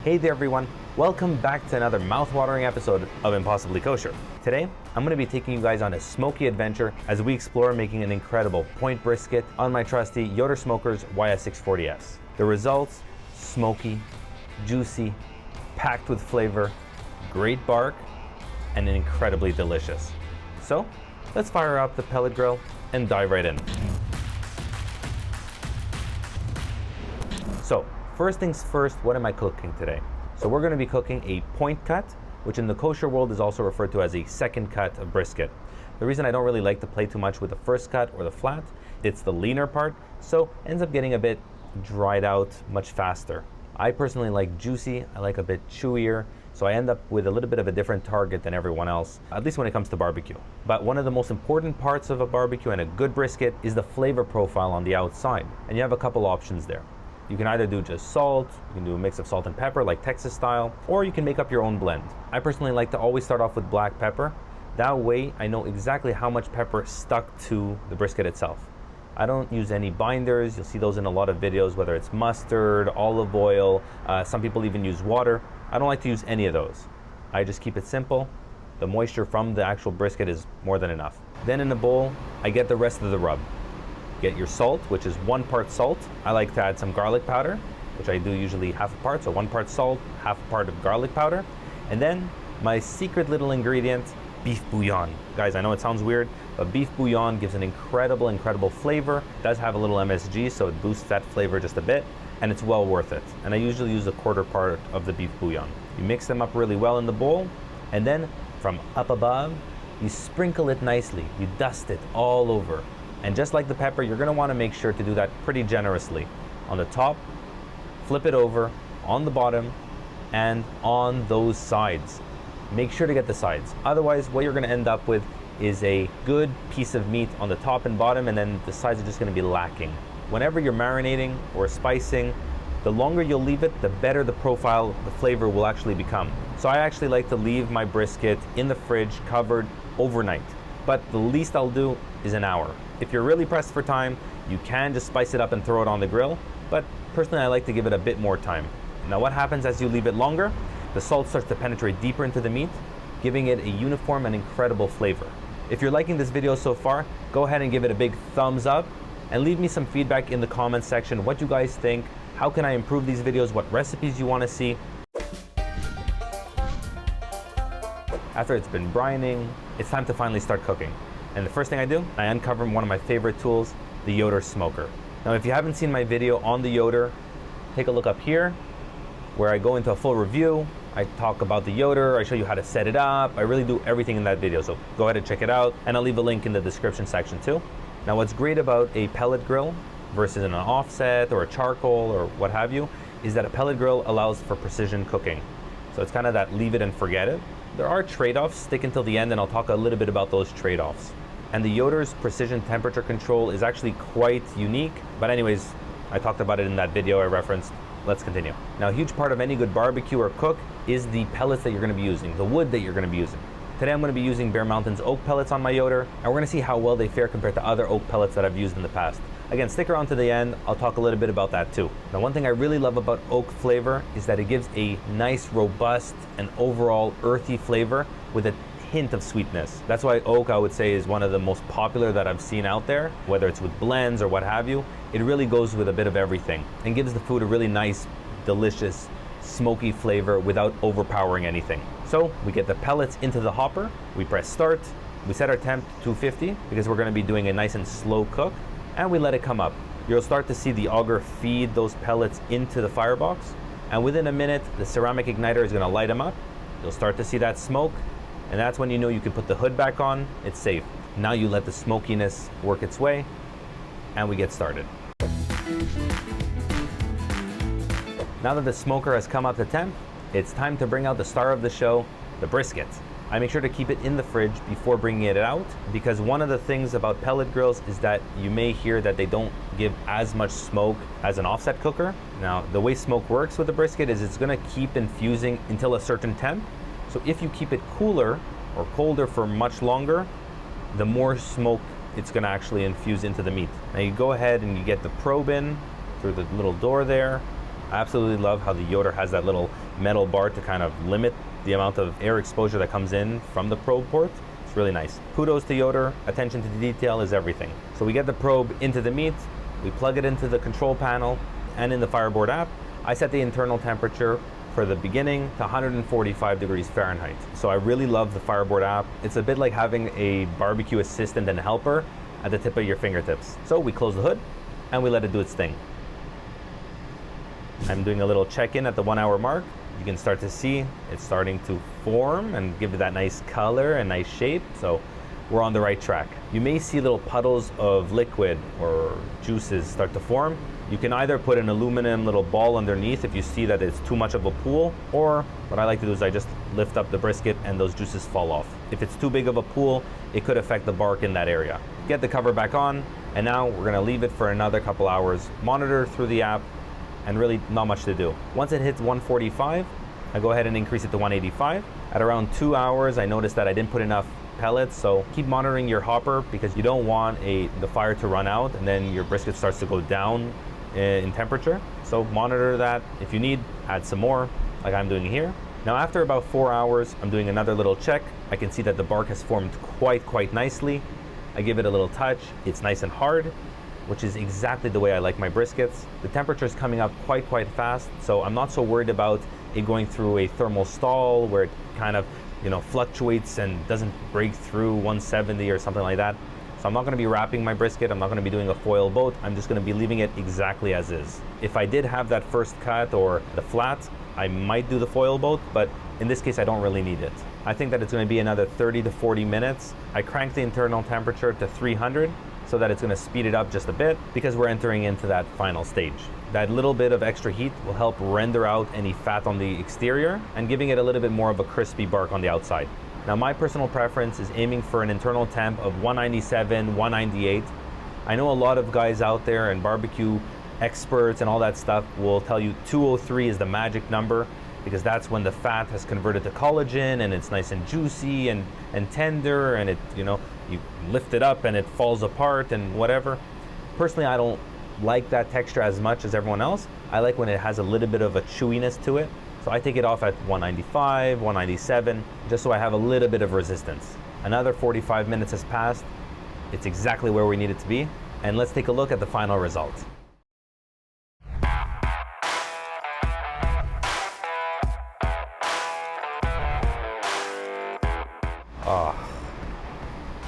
Hey there everyone, welcome back to another mouth-watering episode of Impossibly Kosher. Today, I'm going to be taking you guys on a smoky adventure as we explore making an incredible point brisket on my trusty Yoder Smoker's YS640s. The results, smoky, juicy, packed with flavor, great bark, and incredibly delicious. So, let's fire up the pellet grill and dive right in. So, first things first, what am I cooking today? So we're going to be cooking a point cut, which in the kosher world is also referred to as a second cut of brisket. The reason I don't really like to play too much with the first cut or the flat, it's the leaner part, so ends up getting a bit dried out much faster. I personally like juicy, I like a bit chewier, so I end up with a little bit of a different target than everyone else, at least when it comes to barbecue. But one of the most important parts of a barbecue and a good brisket is the flavor profile on the outside, and you have a couple options there. You can either do just salt, you can do a mix of salt and pepper like Texas style, or you can make up your own blend. I personally like to always start off with black pepper. That way I know exactly how much pepper stuck to the brisket itself. I don't use any binders. You'll see those in a lot of videos, whether it's mustard, olive oil, some people even use water. I don't like to use any of those. I just keep it simple. The moisture from the actual brisket is more than enough. Then in a bowl, I get the rest of the rub. Get your salt, which is 1 part salt. I like to add some garlic powder, which I do usually half a part, so 1 part salt, half a part of garlic powder. And then my secret little ingredient, beef bouillon. Guys, I know it sounds weird, but beef bouillon gives an incredible flavor. It does have a little MSG, so it boosts that flavor just a bit, and it's well worth it. And I usually use a 1/4 part of the beef bouillon. You mix them up really well in the bowl, and then from up above, you sprinkle it nicely. You dust it all over. And just like the pepper, you're going to want to make sure to do that pretty generously. On the top, flip it over, on the bottom, and on those sides. Make sure to get the sides. Otherwise, what you're going to end up with is a good piece of meat on the top and bottom, and then the sides are just going to be lacking. Whenever you're marinating or spicing, the longer you'll leave it, the better the profile, the flavor will actually become. So I actually like to leave my brisket in the fridge covered overnight. But the least I'll do is an hour. If you're really pressed for time, you can just spice it up and throw it on the grill, but personally I like to give it a bit more time. Now what happens as you leave it longer? The salt starts to penetrate deeper into the meat, giving it a uniform and incredible flavor. If you're liking this video so far, go ahead and give it a big thumbs up and leave me some feedback in the comments section, what you guys think, how can I improve these videos, what recipes you want to see. After it's been brining, it's time to finally start cooking. And the first thing I do, I uncover one of my favorite tools, the Yoder Smoker. Now if you haven't seen my video on the Yoder, take a look up here where I go into a full review. I talk about the Yoder, I show you how to set it up. I really do everything in that video, so go ahead and check it out. And I'll leave a link in the description section too. Now what's great about a pellet grill versus an offset or a charcoal or what have you, is that a pellet grill allows for precision cooking. So it's kind of that leave it and forget it. There are trade-offs, stick until the end and I'll talk a little bit about those trade-offs. And the Yoder's precision temperature control is actually quite unique. But anyways, I talked about it in that video I referenced. Let's continue. Now a huge part of any good barbecue or cook is the pellets that you're going to be using, the wood that you're going to be using. Today I'm going to be using Bear Mountain Oak Pellets on my Yoder, and we're going to see how well they fare compared to other oak pellets that I've used in the past. Again, stick around to the end, I'll talk a little bit about that too. Now one thing I really love about oak flavor is that it gives a nice, robust, and overall earthy flavor with a hint of sweetness. That's why oak, I would say, is one of the most popular that I've seen out there, whether it's with blends or what have you. It really goes with a bit of everything and gives the food a really nice, delicious, smoky flavor without overpowering anything. So we get the pellets into the hopper, we press start, we set our temp to 250 because we're going to be doing a nice and slow cook, and we let it come up. You'll start to see the auger feed those pellets into the firebox, and within a minute the ceramic igniter is going to light them up. You'll start to see that smoke, and that's when you know you can put the hood back on. It's safe. Now you let the smokiness work its way, and we get started. Now that the smoker has come up to temp, it's time to bring out the star of the show, the brisket. I make sure to keep it in the fridge before bringing it out, because one of the things about pellet grills is that you may hear that they don't give as much smoke as an offset cooker. Now, the way smoke works with the brisket is it's going to keep infusing until a certain temp. So if you keep it cooler or colder for much longer, the more smoke it's going to actually infuse into the meat. Now you go ahead and you get the probe in through the little door there, I absolutely love how the Yoder has that little metal bar to kind of limit the amount of air exposure that comes in from the probe port. It's really nice. Kudos to Yoder. Attention to detail is everything. So we get the probe into the meat, we plug it into the control panel, and in the Fireboard app, I set the internal temperature for the beginning to 145 degrees Fahrenheit. So I really love the Fireboard app. It's a bit like having a barbecue assistant and helper at the tip of your fingertips. So we close the hood and we let it do its thing. I'm doing a little check-in at the 1 hour mark. You can start to see it's starting to form and give it that nice color and nice shape. So we're on the right track. You may see little puddles of liquid or juices start to form. You can either put an aluminum little ball underneath if you see that it's too much of a pool, or what I like to do is I just lift up the brisket and those juices fall off. If it's too big of a pool, it could affect the bark in that area. Get the cover back on, and now we're gonna leave it for another couple hours, monitor through the app, and really not much to do. Once it hits 145, I go ahead and increase it to 185. At around 2 hours, I noticed that I didn't put enough pellets, so keep monitoring your hopper because you don't want the fire to run out and then your brisket starts to go down in temperature. So monitor that. If you need, add some more, like I'm doing here. Now after about 4 hours, I'm doing another little check. I can see that the bark has formed quite nicely. I give it a little touch. It's nice and hard, which is exactly the way I like my briskets. The temperature is coming up quite fast, so I'm not so worried about it going through a thermal stall where it kind of fluctuates and doesn't break through 170 or something like that. So I'm not going to be wrapping my brisket, I'm not going to be doing a foil boat, I'm just going to be leaving it exactly as is. If I did have that first cut or the flat, I might do the foil boat, but in this case I don't really need it. I think that it's going to be another 30 to 40 minutes. I cranked the internal temperature to 300 so that it's going to speed it up just a bit because we're entering into that final stage. That little bit of extra heat will help render out any fat on the exterior and giving it a little bit more of a crispy bark on the outside. Now my personal preference is aiming for an internal temp of 197, 198. I know a lot of guys out there and barbecue experts and all that stuff will tell you 203 is the magic number because that's when the fat has converted to collagen and it's nice and juicy and tender and you lift it up and it falls apart and whatever. Personally, I don't like that texture as much as everyone else. I like when it has a little bit of a chewiness to it. So I take it off at 195, 197, just so I have a little bit of resistance. Another 45 minutes has passed. It's exactly where we need it to be. And let's take a look at the final result. Oh,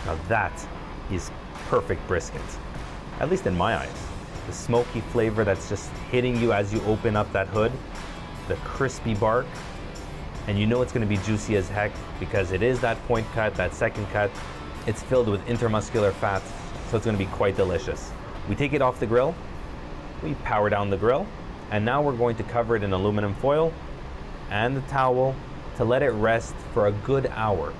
now that is perfect brisket, at least in my eyes. The smoky flavor that's just hitting you as you open up that hood, the crispy bark, and you know it's going to be juicy as heck because it is that point cut, that second cut. It's filled with intermuscular fat, so it's going to be quite delicious. We take it off the grill, we power down the grill, and now we're going to cover it in aluminum foil and the towel to let it rest for a good hour.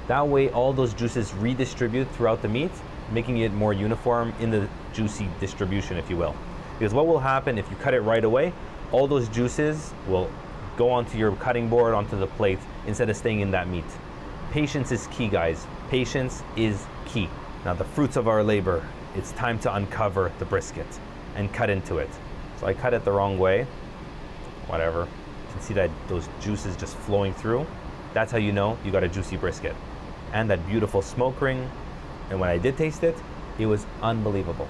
That way all those juices redistribute throughout the meat, making it more uniform in the juicy distribution, if you will. Because what will happen if you cut it right away, all those juices will go onto your cutting board, onto the plate, instead of staying in that meat. Patience is key, guys. Patience is key. Now the fruits of our labor, it's time to uncover the brisket and cut into it. So I cut it the wrong way, whatever. You can see that those juices just flowing through. That's how you know you got a juicy brisket. And that beautiful smoke ring. And when I did taste it, it was unbelievable.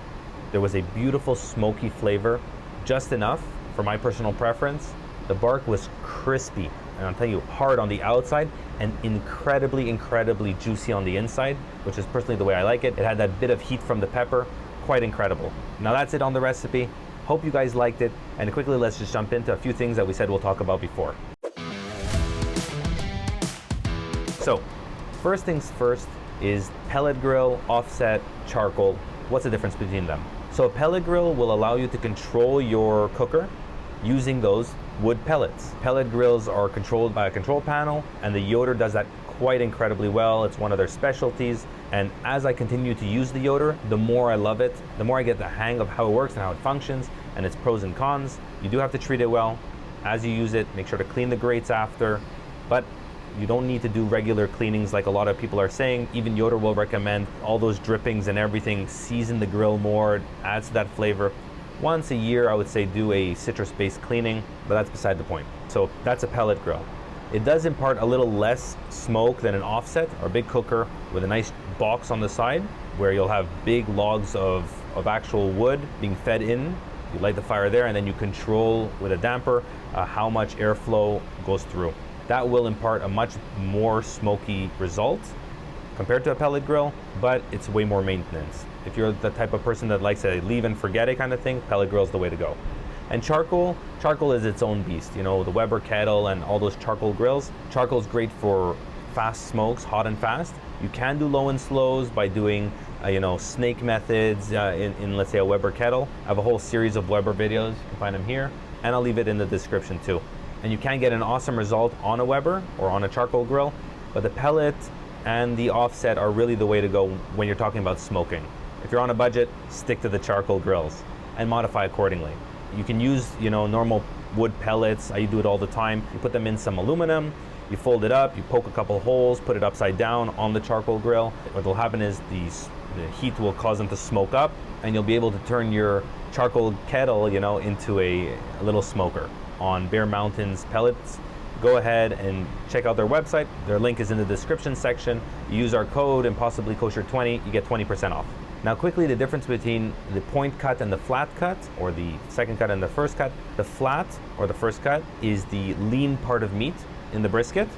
There was a beautiful smoky flavor, just enough for my personal preference. The bark was crispy, and I'm telling you, hard on the outside and incredibly juicy on the inside, which is personally the way I like it. It had that bit of heat from the pepper, quite incredible. Now that's it on the recipe. Hope you guys liked it, and quickly let's just jump into a few things that we said we'll talk about before. So, first things first is pellet grill, offset, charcoal. What's the difference between them? So a pellet grill will allow you to control your cooker using those wood pellets. Pellet grills are controlled by a control panel, and the Yoder does that quite incredibly well. It's one of their specialties, and as I continue to use the Yoder, the more I love it, the more I get the hang of how it works and how it functions and its pros and cons. You do have to treat it well. As you use it, make sure to clean the grates after, but you don't need to do regular cleanings like a lot of people are saying. Even Yoder will recommend all those drippings and everything, season the grill more, adds to that flavor. Once a year, I would say do a citrus-based cleaning, but that's beside the point. So that's a pellet grill. It does impart a little less smoke than an offset or big cooker with a nice box on the side where you'll have big logs of actual wood being fed in. You light the fire there and then you control with a damper how much airflow goes through. That will impart a much more smoky result compared to a pellet grill, but it's way more maintenance. If you're the type of person that likes a leave and forget it kind of thing, pellet grill is the way to go. And charcoal is its own beast. You know, the Weber kettle and all those charcoal grills. Charcoal is great for fast smokes, hot and fast. You can do low and slows by doing snake methods in let's say a Weber kettle. I have a whole series of Weber videos, you can find them here, and I'll leave it in the description too. And you can get an awesome result on a Weber or on a charcoal grill, but the pellet and the offset are really the way to go when you're talking about smoking. If you're on a budget, stick to the charcoal grills and modify accordingly. You can use normal wood pellets. I do it all the time. You put them in some aluminum, you fold it up, you poke a couple holes, put it upside down on the charcoal grill. What will happen is the heat will cause them to smoke up, and you'll be able to turn your charcoal kettle into a little smoker. On Bear Mountain's Pellets, go ahead and check out their website. Their link is in the description section. You use our code Impossibly Kosher20, you get 20% off. Now quickly, the difference between the point cut and the flat cut, or the second cut and the first cut. The flat, or the first cut, is the lean part of meat in the brisket.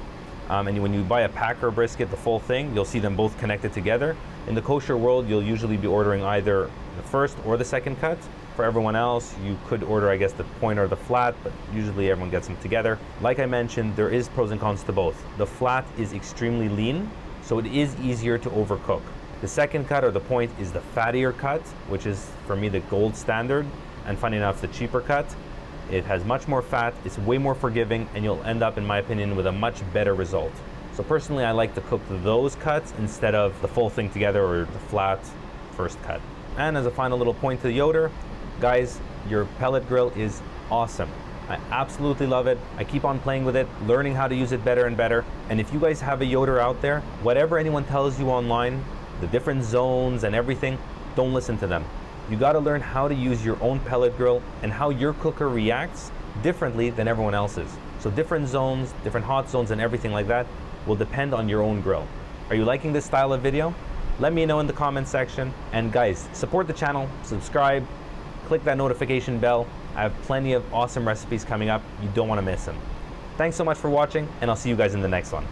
And when you buy a packer brisket, the full thing, you'll see them both connected together. In the kosher world, you'll usually be ordering either the first or the second cut. For everyone else, you could order, I guess, the point or the flat, but usually everyone gets them together. Like I mentioned, there is pros and cons to both. The flat is extremely lean, so it is easier to overcook. The second cut, or the point, is the fattier cut, which is, for me, the gold standard, and funny enough, the cheaper cut. It has much more fat, it's way more forgiving, and you'll end up, in my opinion, with a much better result. So personally, I like to cook those cuts instead of the full thing together or the flat first cut. And as a final little point to the Yoder, guys, your pellet grill is awesome. I absolutely love it. I keep on playing with it, learning how to use it better and better. And if you guys have a Yoder out there, whatever anyone tells you online, the different zones and everything, don't listen to them. You got to learn how to use your own pellet grill and how your cooker reacts differently than everyone else's. So different zones, different hot zones and everything like that will depend on your own grill. Are you liking this style of video? Let me know in the comment section. And guys, support the channel, subscribe, click that notification bell. I have plenty of awesome recipes coming up. You don't want to miss them. Thanks so much for watching, and I'll see you guys in the next one.